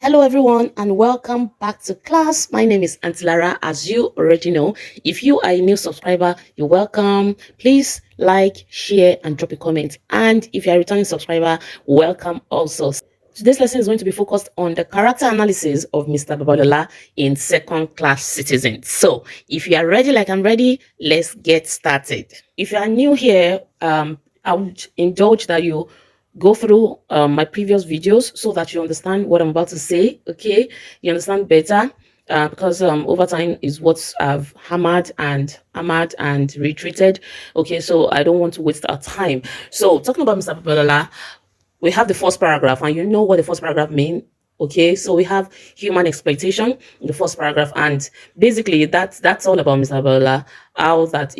Hello, everyone, and welcome back to class. My name is Auntie Lara. As you already know, if you are a new subscriber, you're welcome. Please like, share, and drop a comment. And if you're a returning subscriber, welcome also. Today's lesson is going to be focused on the character analysis of Mr. Babalola in second class citizen. So, if you are ready, like I'm ready, let's get started. If you are new here, I would indulge that you go through my previous videos so that you understand what I'm about to say. Okay, you understand better. Because over time is what I've hammered and retreated. Okay, so I don't want to waste our time. So talking about Mr. Babalola, we have the first paragraph, and you know what the first paragraph means. Okay, so we have human exploitation in the first paragraph, and basically that's all about Mr. Babalola, how that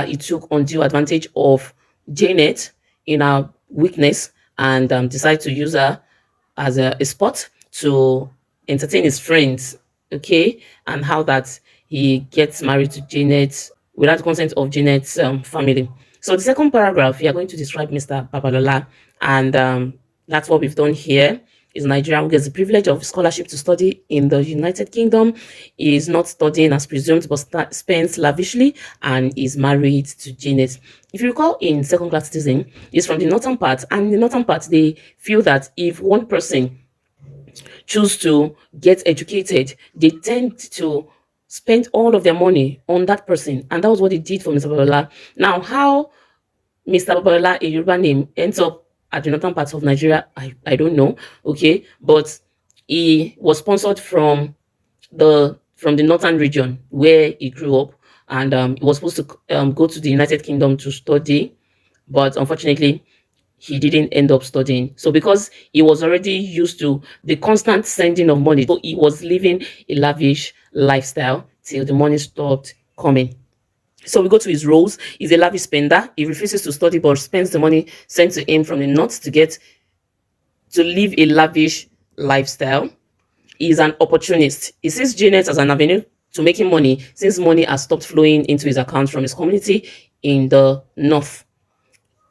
he took undue advantage of Janet in her weakness and decided to use her as a spot to entertain his friends, okay, and how that he gets married to Janet without consent of Janet's family. So the second paragraph, we are going to describe Mr. Babalola, and that's what we've done here. Is Nigerian who gets the privilege of scholarship to study in the United Kingdom, is not studying as presumed, but spends lavishly, and is married to Janet. If you recall, in second class citizen, is from the northern part, and in the northern part, they feel that if one person choose to get educated, they tend to spend all of their money on that person, and that was what they did for Mr. Babalola. Now, how Mr. Babalola, a Yoruba name, ends up at the northern parts of Nigeria, I don't know. Okay, but he was sponsored from the northern region where he grew up, and he was supposed to go to the United Kingdom to study, but unfortunately he didn't end up studying. So because he was already used to the constant sending of money, so he was living a lavish lifestyle till the money stopped coming. So we go to his roles. He's a lavish spender. He refuses to study but spends the money sent to him from the north to live a lavish lifestyle. He's an opportunist. He sees Janet as an avenue to making money since money has stopped flowing into his account from his community in the north.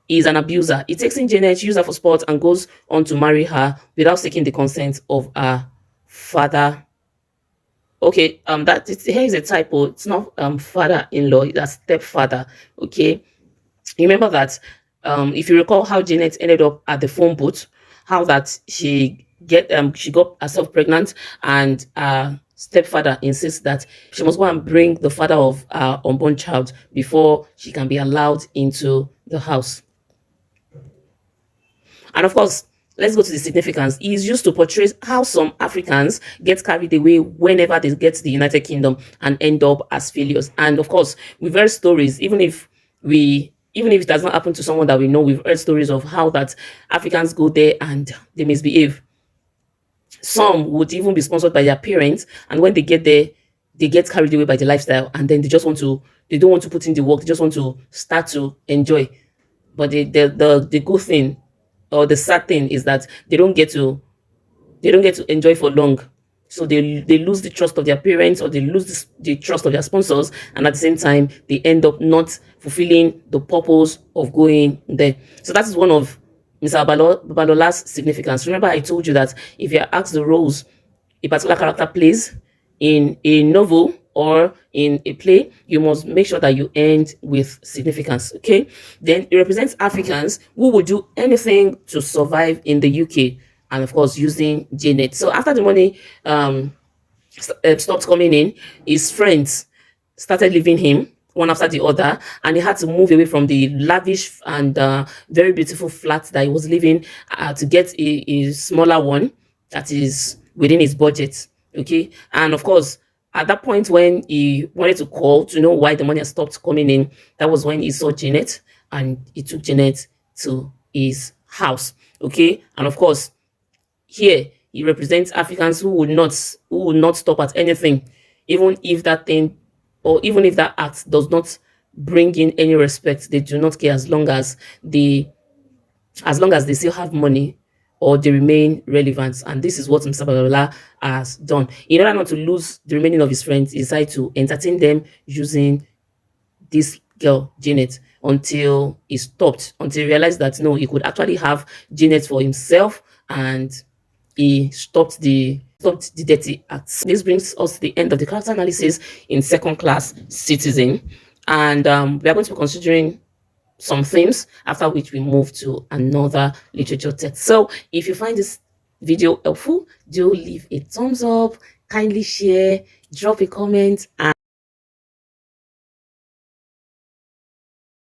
He's an abuser. He takes in Janet, uses her for sport, and goes on to marry her without seeking the consent of her father. Okay, here is a typo. It's not father-in-law, that's stepfather. Okay, remember that if you recall how Janet ended up at the phone booth, how that she got herself pregnant, and stepfather insists that she must go and bring the father of her unborn child before she can be allowed into the house. And of course, let's go to the significance. He is used to portray how some Africans get carried away whenever they get to the United Kingdom and end up as failures. And of course, we've heard stories, even if it does not happen to someone that we know, we've heard stories of how that Africans go there and they misbehave. Some would even be sponsored by their parents, and when they get there, they get carried away by the lifestyle, and then they don't want to put in the work, they just want to start to enjoy. But the good thing, or the sad thing, is that they don't get to enjoy for long. So they lose the trust of their parents, or they lose the trust of their sponsors, and at the same time they end up not fulfilling the purpose of going there. So that is one of Mr. Babalola's significance. Remember, I told you that if you are asked the roles a particular character plays in a novel or in a play, you must make sure that you end with significance. Okay, then it represents Africans who would do anything to survive in the UK, and of course using Janet. So after the money stopped coming in, his friends started leaving him one after the other, and he had to move away from the lavish and very beautiful flat that he was living to get a smaller one that is within his budget. Okay, and of course, at that point when he wanted to call to know why the money had stopped coming in, that was when he saw Janet, and he took Janet to his house. Okay, and of course, here he represents Africans who would not stop at anything, even if that thing, or even if that act does not bring in any respect. They do not care as long as they still have money or they remain relevant. And this is what Mr. Babalola has done. In order not to lose the remaining of his friends, he decided to entertain them using this girl, Janet, until he realized that no, he could actually have Janet for himself, and he stopped the dirty acts. This brings us to the end of the character analysis in second class citizen, and we are going to be considering some themes, after which we move to another literature text. So if you find this video helpful, do leave a thumbs up, kindly share, drop a comment, and